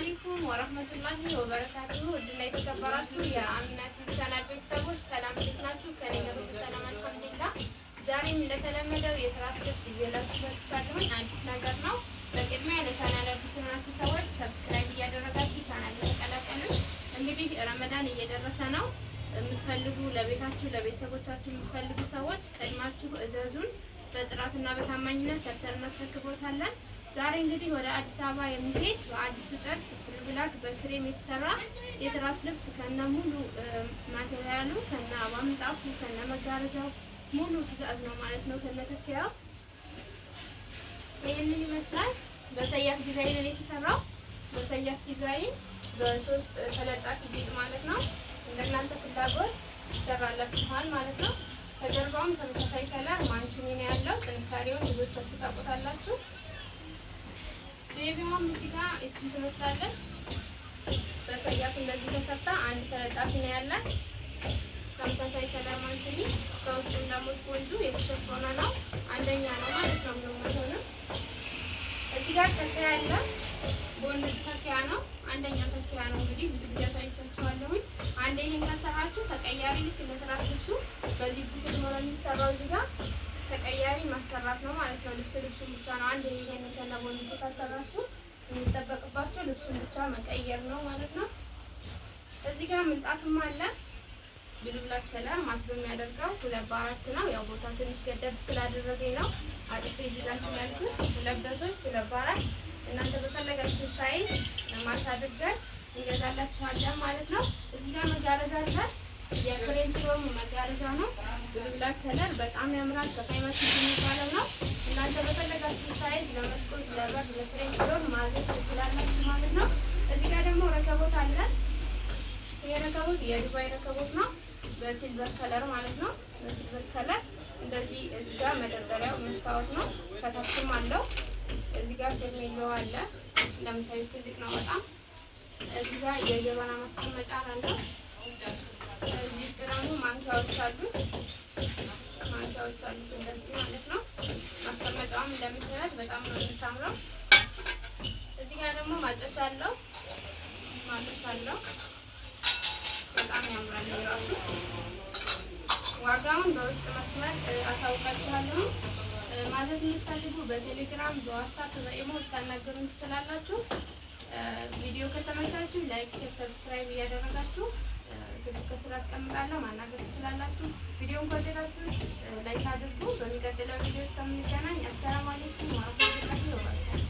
አለይኩም ወራህመቱላሂ ወበረካቱሁ። ውድና የተከበራችሁ የአሚናት ቻናል ቤተሰቦች ሰላም እንዴት ናችሁ? ከኔ ጋር ሁሉ ሰላም አልሐምዱሊላህ። ዛሬም እንደተለመደው የትራስ ልብስ ይዤላችሁ መጥቻለሁ። አዲስ ነገር ነው። በቅድሚያ ለቻናል አዲስ የሆናችሁ ሰዎች ሰብስክራይብ እያደረጋችሁ ቻናል ተቀላቀሉ። እንግዲህ ረመዳን እየደረሰ ነው። የምትፈልጉ ለቤታችሁ ለቤተሰቦቻችሁ የምትፈልጉ ሰዎች ቀድማችሁ እዘዙን። በጥራትና በታማኝነት ሰርተን እናስረክቦታለን። ዛሬ እንግዲህ ወደ አዲስ አበባ የሚሄድ በአዲሱ ጨርቅ ብላክ በክሬም የተሰራ የትራስ ልብስ ከነ ሙሉ ማቴሪያሉ ከነ አባምጣፉ ከነ መጋረጃው ሙሉ ትዕዛዝ ነው ማለት ነው። ከነ ተኪያው ይሄንን ይመስላል። በሰያፍ ዲዛይን ነው የተሰራው። በሰያፍ ዲዛይን በሶስት ተለጣፊ ጌጥ ማለት ነው። እንደናንተ ፍላጎት ይሰራላችኋል ማለት ነው። ከጀርባውም ተመሳሳይ ከለር ማንችኒ ነው ያለው። ጥንካሬውን ልጆቻችሁ ታውቁታላችሁ። ቤቢዋም እዚህ ጋር እቺን ትመስላለች። በሰያፍ እንደዚህ ተሰርታ አንድ ተለጣፊ ነው ያላት። ተመሳሳይ ከለር ማንችኒ፣ ከውስጡም ደግሞ ስፖንጁ የተሸፈነ ነው። አንደኛ ነው ማለት ነው። ምንም ነው። እዚህ ጋር ተኪያ ያለ ቦንድ ተኪያ ነው። አንደኛው ተኪያ ነው። እንግዲህ ብዙ ጊዜ አሳይቻችኋለሁ። አንዴ ይሄን ከሰራችሁ ተቀያሪ ልክ እንደ ትራስ ልብሱ በዚህ ፒስ ነው የሚሰራው። እዚህ ጋር ተቀያሪ ማሰራት ነው ማለት ነው። ልብሱ ብቻ ነው። አንዴ ይሄን ከነቦንዱ ከሰራችሁ የሚጠበቅባችሁ ልብሱን ብቻ መቀየር ነው ማለት ነው። እዚህ ጋር ምንጣፍም አለ። ብሉ ብላክ ከለር ማስሎ የሚያደርገው 2 በ4 ነው። ያው ቦታ ትንሽ ገደብ ስላደረገኝ ነው አጥፌ ይዛችሁ ያልኩት። 2 በ3 2 በ4 እናንተ በፈለጋችሁ ሳይዝ ማሳደርገን እንገዛላችኋለን ማለት ነው። እዚህ ጋር መጋረጃ አለ። የፍሬንች ዶርም መጋረጃ ነው። ብሉ ብላክ ከለር በጣም ያምራል። ከፋይማስ የሚባለው ነው። እናንተ በፈለጋችሁ ሳይዝ ለመስኮት፣ ለበር፣ ለፍሬንች ዶርም ማዘዝ ትችላላችሁ ማለት ነው። እዚህ ጋር ደግሞ ረከቦት አለ። የረከቦት የዱባይ ረከቦት ነው። በሲልቨር ከለር ማለት ነው። በሲልቨር ከለር እንደዚህ እዚህ ጋር መደርደሪያው መስታወት ነው። ከታችም አለው። እዚህ ጋር ፌርሜሎ አለ። እንደምታዩት ትልቅ ነው በጣም። እዚህ ጋር የጀበና ማስቀመጫ አለው። እዚህ ደግሞ ማንኪያዎች አሉት። እንደዚህ ማለት ነው። ማስቀመጫውም እንደምታዩት በጣም ነው የምታምረው። እዚህ ጋር ደግሞ ማጨሻ አለው። በጣም ያምራል ራሱ። ዋጋውን በውስጥ መስመር አሳውቃችኋለሁ። ማዘዝ የምትፈልጉ በቴሌግራም በዋትስአፕ በኢሞ ልታናገሩን ትችላላችሁ። ቪዲዮ ከተመቻችሁ ላይክ፣ ሼር፣ ሰብስክራይብ እያደረጋችሁ ስልክ ከስራ አስቀምጣለሁ ማናገር ትችላላችሁ። ቪዲዮን ከወደዳችሁ ላይክ አድርጉ። በሚቀጥለው ቪዲዮ እስከምንገናኝ አሰላሙ አለይኩም ወራህመቱላሂ ወበረካቱ።